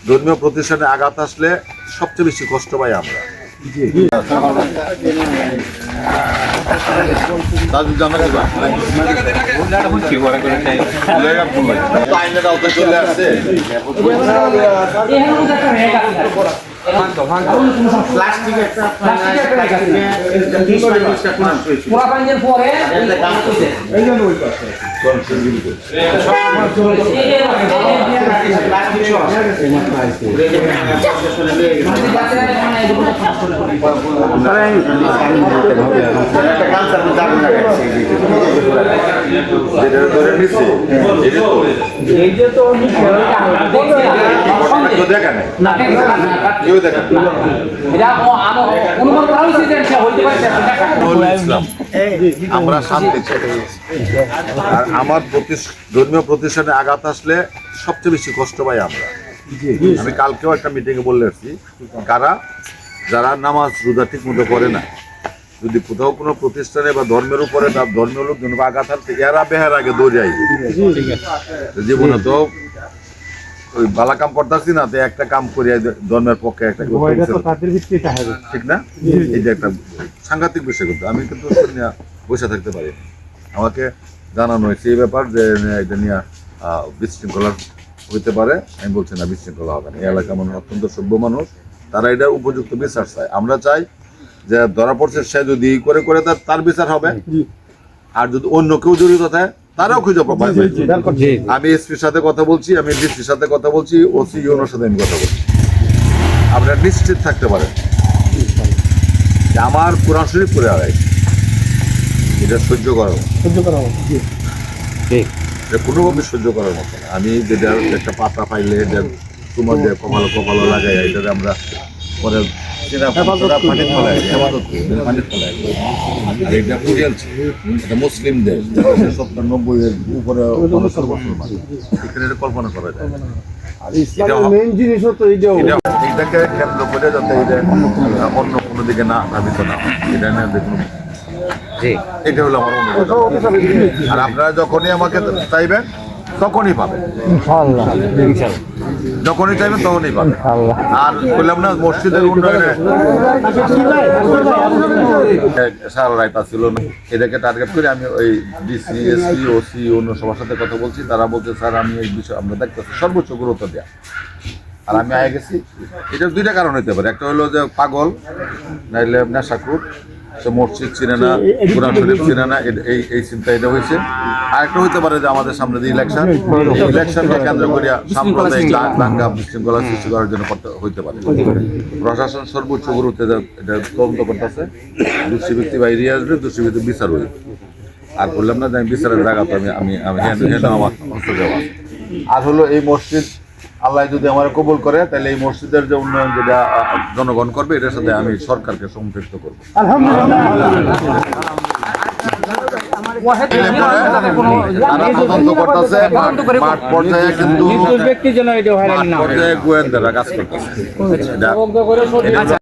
ধর্মীয় প্রতিষ্ঠানে আঘাত আসলে সবচেয়ে বেশি কষ্ট পাই আমরা। প্লাস্টিক একটা পুরা পাঞ্জের পরে এই জন্য ওই পাশে আমরা শান্তি চাই। আর আমার ধর্মীয় প্রতিষ্ঠানে আঘাত আসলে সবচেয়ে বেশি কষ্ট পাই আমরা। আমি কালকেও একটা মিটিংয়ে বলে আসছি, যারা নামাজ রোজা ঠিক মতো করে না, যদি কোথাও কোনো প্রতিষ্ঠানে বা ধর্মের উপরে ধর্মীয় লোক আঘাত আসলে এরা বেহার আগে দৌড়ে যাই। জীবনে তো ওই বালা কাম করতেছি না, তো একটা কাম করি ধর্মের পক্ষে একটা, ঠিক না? এইটা একটা সাংঘাতিক বিষয়। কিন্তু আমি কিন্তু বসে থাকতে পারি। আমাকে জানানো হয়েছে এই ব্যাপার যে এটা নিয়ে বিশৃঙ্খলা হইতে পারে। আমি বলছি না, বিশৃঙ্খলা হবে না। এই এলাকা মানুষ অত্যন্ত সভ্য মানুষ, তারা এটা উপযুক্ত বিচার চায়। আমরা চাই যে ধরা পড়ছে সে যদি করে তার বিচার হবে, আর যদি অন্য কেউ জড়িত থাকে তারাও খুঁজে পাবে। আমি এসপির সাথে কথা বলছি, আমি ডিসির সাথে কথা বলছি, ওসি ইউনোর সাথে আমি কথা বলছি। আপনারা নিশ্চিত থাকতে পারেন যে আমার কোরআন শরীফ পড়ে আড়াইছে, এটা সহ্য করার কোনোভাবে সহ্য করার মতো না। আমি যেটা একটা পাতা পাইলে তোমার দিয়ে কপালো লাগাই, এটাতে আমরা পরে মুসলিম দেশ 97-90 উপরে কল্পনা করা যায়। এটাকে কেন্দ্র করে যাতে অন্য কোনো দিকে না ধাবিত না হয়, এটা নিয়ে দেখুন। এটা হলো আমার অনুরোধ। আর আপনারা যখনই আমাকে চাইবেন তখনই পাবেন, যখনই চাইবেন তখনই পাবেন। আর বললাম না, মসজিদের উন্নয়নে সারা রাইতা ছিল না, এটাকে টার্গেট করে আমি ওই ডিসি, এসপি, ওসি অন্য সবার সাথে কথা বলছি। তারা বলছে স্যার আমি এই বিষয়ে আমরা দেখতেছি সর্বোচ্চ গুরুত্ব দেয়া। আর আমি আগে গেছি। এটার দুইটা কারণ হতে পারে, একটা হলো যে পাগল, নাইলে নেশাখোর, সে মসজিদ চিনে না, কোরআন শরীফ চিনে না, এই চিন্তা এটা হয়েছে। আরেকটা হইতে পারে যে আমাদের সামনে যে ইলেকশনকে কেন্দ্র করিয়া সাম্প্রদায়িক দাঙ্গা বিশৃঙ্খলা সৃষ্টি করার জন্য হইতে পারে। প্রশাসন সর্বোচ্চ গুরুত্ব এটা তদন্ত করতেছে। দোষী ব্যক্তি বাইরে আসবে, দোষী ব্যক্তি বিচার হইবে। আর বললাম না যে আমি বিচারের জায়গা তো আমি আমার হস্তক্ষেপ আছে। আর হলো এই মসজিদ আল্লাহ যদি আমার কবুল করে, তাহলে এই মসজিদের যে উন্নয়ন যেটা জনগণ করবে, এটার সাথে আমি সরকারকে সম্পৃক্ত করবো। মাঠ পর্যায়ে কিন্তু গোয়েন্দারা কাজ করতেছে।